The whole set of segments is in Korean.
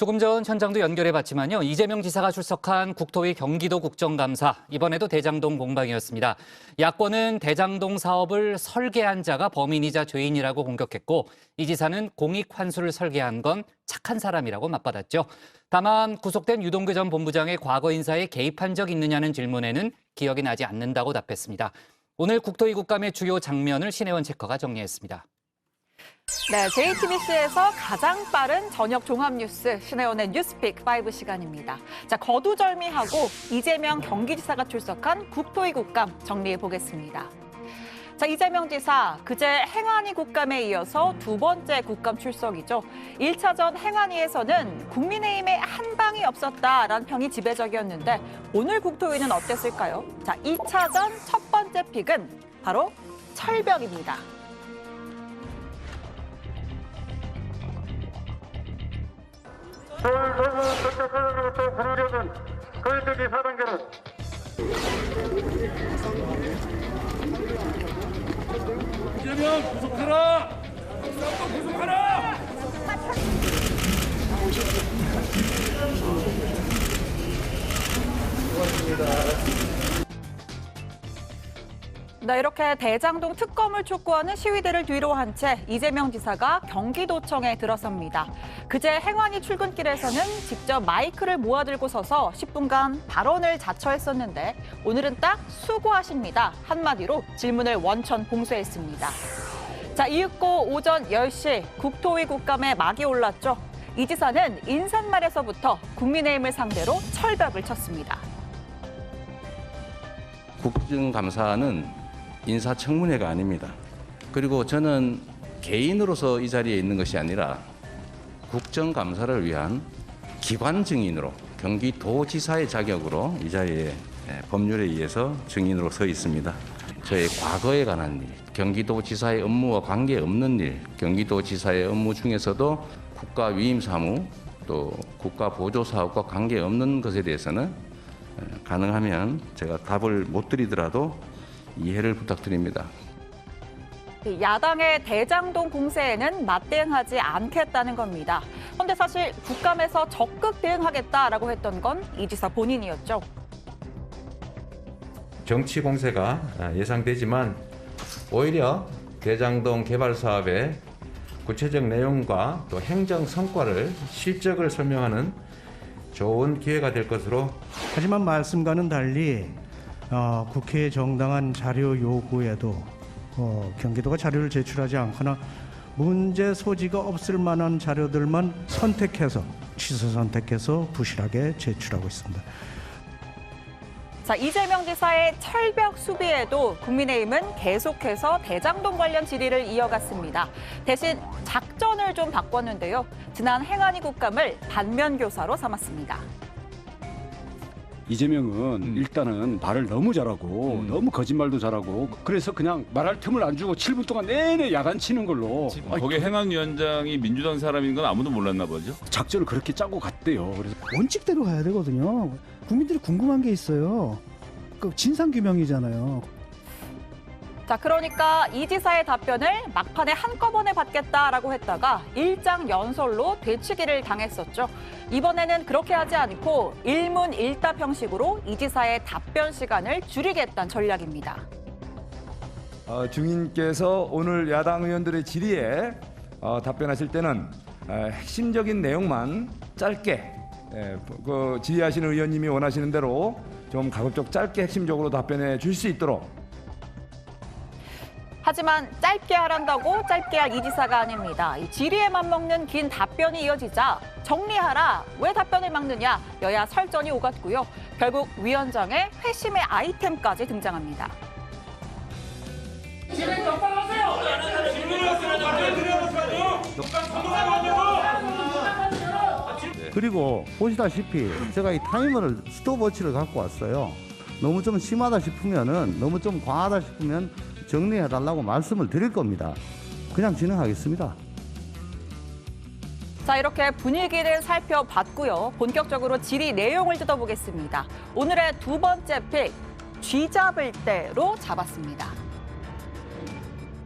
조금 전 현장도 연결해봤지만요. 이재명 지사가 출석한 국토위 경기도 국정감사, 이번에도 대장동 공방이었습니다. 야권은 대장동 사업을 설계한 자가 범인이자 죄인이라고 공격했고, 이 지사는 공익환수를 설계한 건 착한 사람이라고 맞받았죠. 다만 구속된 유동규 전 본부장의 과거 인사에 개입한 적 있느냐는 질문에는 기억이 나지 않는다고 답했습니다. 오늘 국토위 국감의 주요 장면을 신혜원 체커가 정리했습니다. 네, JTBC에서 가장 빠른 저녁 종합뉴스 신혜원의 뉴스픽 5 시간입니다. 자, 거두절미하고 이재명 경기지사가 출석한 국토위 국감 정리해 보겠습니다. 자, 이재명 지사 그제 행안위 국감에 이어서 두 번째 국감 출석이죠. 1차전 행안위에서는 국민의힘에 한 방이 없었다라는 평이 지배적이었는데 오늘 국토위는 어땠을까요? 자, 2차전 첫 번째 픽은 바로 철벽입니다. 서울 전체적으로부터 부르려는 거리두기 4단계는 이재명 구속하라! 쌍방 구속하라! 네, 이렇게 대장동 특검을 촉구하는 시위대를 뒤로 한 채 이재명 지사가 경기도청에 들어섭니다. 그제 행안위 출근길에서는 직접 마이크를 모아들고 서서 10분간 발언을 자처했었는데 오늘은 딱 수고하십니다. 한마디로 질문을 원천 봉쇄했습니다. 자, 이윽고 오전 10시 국토위 국감에 막이 올랐죠. 이 지사는 인사말에서부터 국민의힘을 상대로 철벽을 쳤습니다. 국정감사는 인사청문회가 아닙니다. 그리고 저는 개인으로서 이 자리에 있는 것이 아니라 국정감사를 위한 기관 증인으로 경기도지사의 자격으로 이 자리에 법률에 의해서 증인으로 서 있습니다. 저의 과거에 관한 일, 경기도지사의 업무와 관계없는 일, 경기도지사의 업무 중에서도 국가위임사무 또 국가보조사업과 관계없는 것에 대해서는 가능하면 제가 답을 못 드리더라도 이해를 부탁드립니다. 야당의 대장동 공세에는 맞대응하지 않겠다는 겁니다. 그런데 사실 국감에서 적극 대응하겠다라고 했던 건 이 지사 본인이었죠. 정치 공세가 예상되지만 오히려 대장동 개발 사업의 구체적 내용과 또 행정 성과를 실적을 설명하는 좋은 기회가 될 것으로. 하지만 말씀과는 달리 국회의 정당한 자료 요구에도 경기도가 자료를 제출하지 않거나 문제 소지가 없을 만한 자료들만 취사 선택해서 부실하게 제출하고 있습니다. 자, 이재명 지사의 철벽 수비에도 국민의힘은 계속해서 대장동 관련 질의를 이어갔습니다. 대신 작전을 좀 바꿨는데요. 지난 행안위 국감을 반면교사로 삼았습니다. 이재명은 일단은 말을 너무 잘하고 너무 거짓말도 잘하고 그래서 그냥 말할 틈을 안 주고 7분 동안 내내 야단치는 걸로. 거기 행안위원장이 민주당 사람인 건 아무도 몰랐나 보죠? 작전을 그렇게 짜고 갔대요. 그래서 원칙대로 가야 되거든요. 국민들이 궁금한 게 있어요. 그 진상규명이잖아요. 자, 그러니까 이 지사의 답변을 막판에 한꺼번에 받겠다라고 했다가 일장연설로 되치기를 당했었죠. 이번에는 그렇게 하지 않고 일문일답 형식으로 이 지사의 답변 시간을 줄이겠다는 전략입니다. 증인께서 오늘 야당 의원들의 질의에 답변하실 때는 핵심적인 내용만 짧게 그 질의하시는 의원님이 원하시는 대로 좀 가급적 짧게 핵심적으로 답변해 줄 수 있도록. 하지만 짧게 하란다고 짧게 할 이 지사가 아닙니다. 이 질의에 맞먹는 긴 답변이 이어지자 정리하라, 왜 답변을 막느냐, 여야 설전이 오갔고요. 결국 위원장의 회심의 아이템까지 등장합니다. 그리고 보시다시피 제가 이 타이머를 스톱워치를 갖고 왔어요. 너무 좀 심하다 싶으면은, 너무 좀 과하다 싶으면 정리해달라고 말씀을 드릴 겁니다. 그냥 진행하겠습니다. 자, 이렇게 분위기를 살펴봤고요. 본격적으로 질의 내용을 뜯어보겠습니다. 오늘의 두 번째 픽, 쥐잡을 때로 잡았습니다.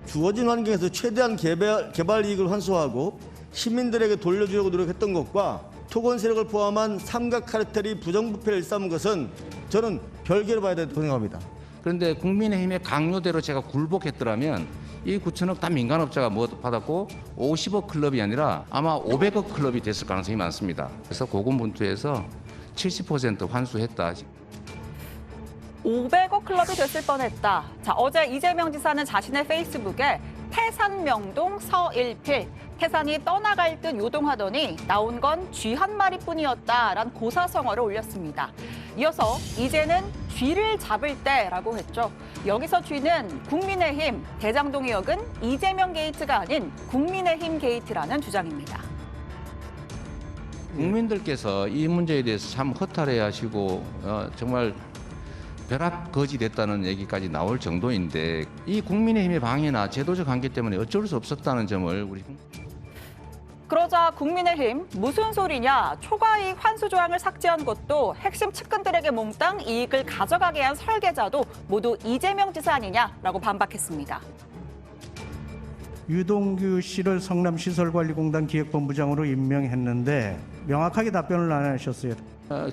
주어진 환경에서 최대한 개발 이익을 환수하고 시민들에게 돌려주려고 노력했던 것과 토건 세력을 포함한 삼각 카르텔이 부정부패를 일삼은 것은 저는 별개로 봐야 된다고 생각합니다. 그런데 국민의힘의 강요대로 제가 굴복했더라면 이 9천억 다 민간업자가 받았고 50억 클럽이 아니라 아마 500억 클럽이 됐을 가능성이 많습니다. 그래서 고군분투해서 70% 환수했다. 500억 클럽이 됐을 뻔했다. 자, 어제 이재명 지사는 자신의 페이스북에 태산 명동 서일필, 태산이 떠나갈 듯 요동하더니 나온 건 쥐 한 마리뿐이었다라는 고사성어를 올렸습니다. 이어서 이제는 쥐를 잡을 때라고 했죠. 여기서 쥐는 국민의힘, 대장동 의혹은 이재명 게이트가 아닌 국민의힘 게이트라는 주장입니다. 국민들께서 이 문제에 대해서 참 허탈해하시고 정말 벼락거지 됐다는 얘기까지 나올 정도인데 이 국민의힘의 방해나 제도적 한계 때문에 어쩔 수 없었다는 점을 우리 그러자 국민의힘 무슨 소리냐, 초과이익 환수 조항을 삭제한 것도 핵심 측근들에게 몽땅 이익을 가져가게 한 설계자도 모두 이재명 지사 아니냐라고 반박했습니다. 유동규 씨를 성남시설관리공단 기획본부장으로 임명했는데 명확하게 답변을 안 하셨어요.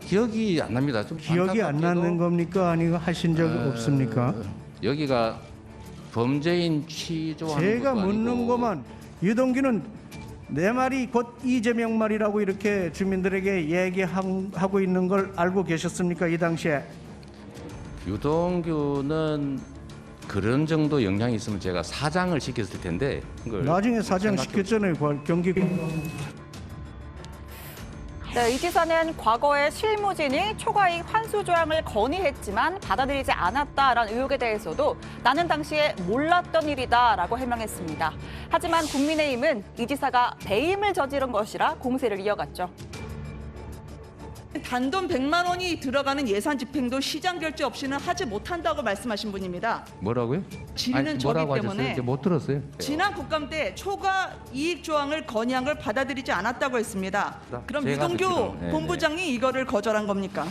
기억이 안 납니다. 좀 기억이 안 나는 겁니까? 아니면 하신 적이 없습니까? 여기가 범죄인 취조하는 제가 것도 묻는 아니고 것만 유동규는 내 말이 곧 이재명 말이라고 이렇게 주민들에게 얘기하고 있는 걸 알고 계셨습니까? 이 당시에. 유동규는 그런 정도 영향이 있으면 제가 사장을 시켰을 텐데 그걸 나중에 사장 시켰잖아요. 경기. 네, 이 지사는 과거에 실무진이 초과이익 환수 조항을 건의했지만 받아들이지 않았다라는 의혹에 대해서도 나는 당시에 몰랐던 일이다라고 해명했습니다. 하지만 국민의힘은 이 지사가 배임을 저지른 것이라 공세를 이어갔죠. 단돈 100만 원이 들어가는 예산 집행도 시장 결제 없이는 하지 못한다고 말씀하신 분입니다. 뭐라고요? 질의는 저기 뭐라고 때문에 하셨어요? 못 들었어요. 지난 국감 때 초과 이익 조항을 건의한 걸 받아들이지 않았다고 했습니다. 그럼 제가 유동규 듣기로는, 네, 본부장이 이거를 거절한 겁니까?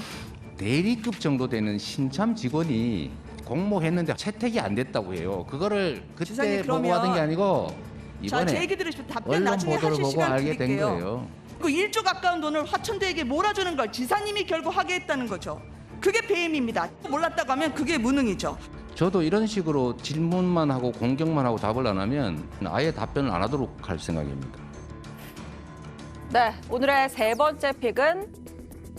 대리급 정도 되는 신참 직원이 공모했는데 채택이 안 됐다고 해요. 그거를 그때 지사님, 그러면 보고하던 게 아니고 자, 이번에 제 얘기 들으시면 답변 언론 나중에 보도를 하실 보고 시간 알게 된 드릴게요. 거예요. 그 1조 가까운 돈을 화천대에게 몰아주는 걸 지사님이 결국 하게 했다는 거죠. 그게 배임입니다. 몰랐다고 하면 그게 무능이죠. 저도 이런 식으로 질문만 하고 공격만 하고 답을 안 하면 아예 답변을 안 하도록 할 생각입니다. 네, 오늘의 세 번째 픽은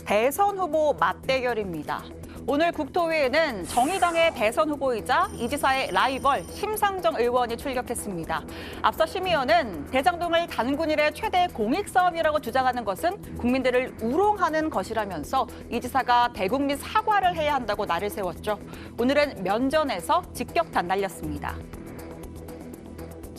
대선 후보 맞대결입니다. 오늘 국토위에는 정의당의 대선 후보이자 이 지사의 라이벌 심상정 의원이 출격했습니다. 앞서 심 의원은 대장동을 단군일의 최대 공익 사업이라고 주장하는 것은 국민들을 우롱하는 것이라면서 이 지사가 대국민 사과를 해야 한다고 날을 세웠죠. 오늘은 면전에서 직격탄 날렸습니다.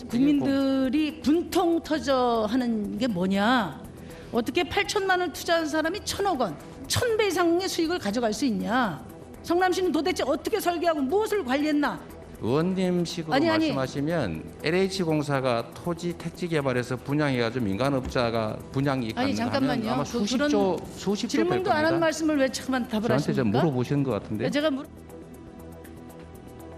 국민들이 분통 터져 하는 게 뭐냐? 어떻게 8천만 원 투자한 사람이 1,000억 원, 1,000배 이상의 수익을 가져갈 수 있냐? 성남시는 도대체 어떻게 설계하고 무엇을 관리했나? 의원님식으로 말씀하시면 LH공사가 토지 택지 개발해서 분양해가지고 민간업자가 분양이 가능하면 잠깐만요. 아마 수십조 될 질문도 안 한 겁니다. 말씀을 왜 잠깐만 답을 저한테 좀 하십니까? 물어보시는 것 같은데. 제가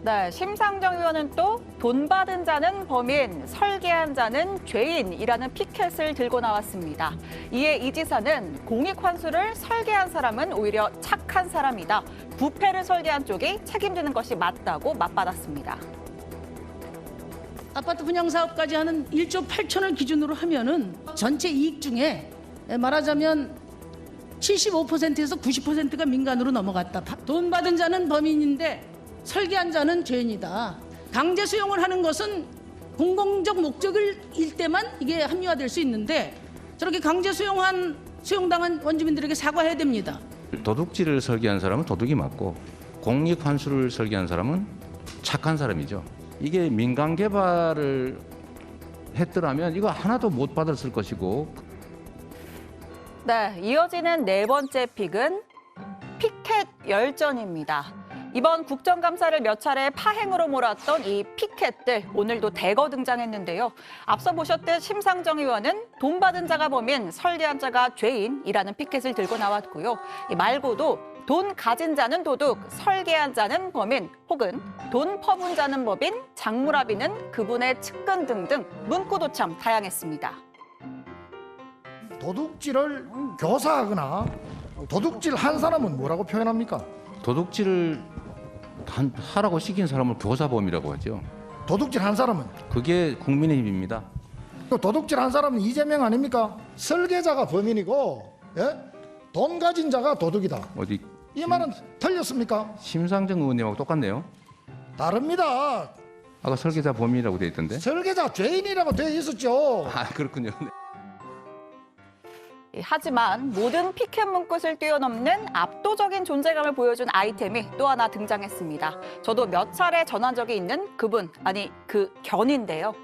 네, 심상정 의원은 또 돈 받은 자는 범인, 설계한 자는 죄인이라는 피켓을 들고 나왔습니다. 이에 이 지사는 공익 환수를 설계한 사람은 오히려 착한 사람이다. 부패를 설계한 쪽이 책임지는 것이 맞다고 맞받았습니다. 아파트 분양 사업까지 하는 1조 8천을 기준으로 하면은 전체 이익 중에 말하자면 75%에서 90%가 민간으로 넘어갔다. 돈 받은 자는 범인인데 설계한 자는 죄인이다. 강제 수용을 하는 것은 공공적 목적일 때만 이게 합리화될 수 있는데 저렇게 강제 수용당한 원주민들에게 사과해야 됩니다. 도둑질을 설계한 사람은 도둑이 맞고 공익 환수를 설계한 사람은 착한 사람이죠. 이게 민간 개발을 했더라면 이거 하나도 못 받았을 것이고. 네, 이어지는 네 번째 픽은 피켓 열전입니다. 이번 국정감사를 몇 차례 파행으로 몰았던 이 피켓들 오늘도 대거 등장했는데요. 앞서 보셨듯 심상정 의원은 돈 받은 자가 범인, 설계한 자가 죄인이라는 피켓을 들고 나왔고요. 이 말고도 돈 가진 자는 도둑, 설계한 자는 범인, 혹은 돈 퍼본 자는 법인, 장무라비는 그분의 측근 등등 문구도 참 다양했습니다. 도둑질을 교사하거나 도둑질 한 사람은 뭐라고 표현합니까? 도둑질을 하라고 시킨 사람을 교사범이라고 하죠. 도둑질 한 사람은? 그게 국민의힘입니다. 또 도둑질 한 사람은 이재명 아닙니까? 설계자가 범인이고, 예? 돈 가진 자가 도둑이다. 어디 이 말은 틀렸습니까? 심상정 의원님하고 똑같네요. 다릅니다. 아까 설계자 범인이라고 돼 있던데. 설계자 죄인이라고 되어 있었죠. 아 그렇군요. 하지만 모든 피켓 문구를 뛰어넘는 압도적인 존재감을 보여준 아이템이 또 하나 등장했습니다. 저도 몇 차례 전한 적이 있는 그분, 아니 그 견인데요.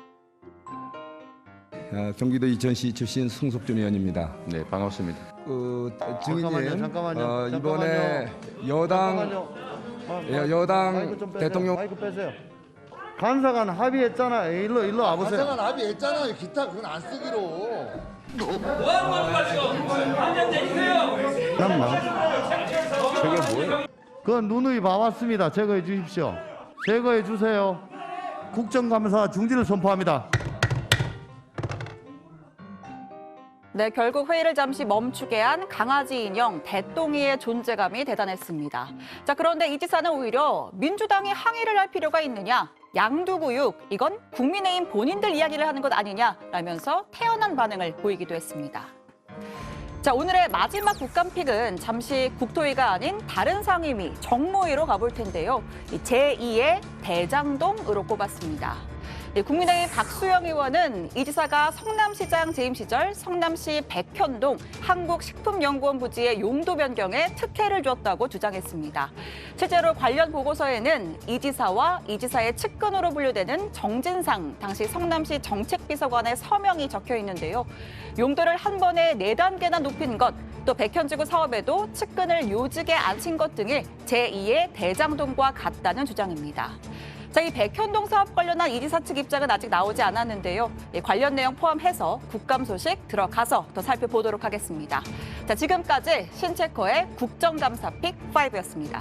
경기도 이천시 출신 송석준 의원입니다. 네, 반갑습니다. 증인님, 잠깐만요. 이번에 여당 대통령 마이크 빼세요. 간사간 합의했잖아. 일로 와보세요. 간사간 합의했잖아요. 기타 그건 안 쓰기로. 저게 뭐예요? 그건 누누이 봐왔습니다. 제거해 주십시오. 제거해 주세요. 국정감사 중지를 선포합니다. 네, 결국 회의를 잠시 멈추게 한 강아지 인형 대똥이의 존재감이 대단했습니다. 자, 그런데 이 지사는 오히려 민주당이 항의를 할 필요가 있느냐? 양두구육, 이건 국민의힘 본인들 이야기를 하는 것 아니냐라면서 태연한 반응을 보이기도 했습니다. 자, 오늘의 마지막 국감픽은 잠시 국토위가 아닌 다른 상임위 정무위로 가볼 텐데요. 제2의 대장동으로 꼽았습니다. 국민의힘 박수영 의원은 이 지사가 성남시장 재임 시절 성남시 백현동 한국식품연구원 부지의 용도 변경에 특혜를 줬다고 주장했습니다. 실제로 관련 보고서에는 이 지사와 이 지사의 측근으로 분류되는 정진상 당시 성남시 정책비서관의 서명이 적혀 있는데요. 용도를 한 번에 4단계나 높인 것, 또 백현지구 사업에도 측근을 요직에 앉힌 것 등을 제2의 대장동과 같다는 주장입니다. 자, 이 백현동 사업 관련한 이 지사 측 입장은 아직 나오지 않았는데요. 관련 내용 포함해서 국감 소식 들어가서 더 살펴보도록 하겠습니다. 자, 지금까지 신체커의 국정감사픽 5였습니다.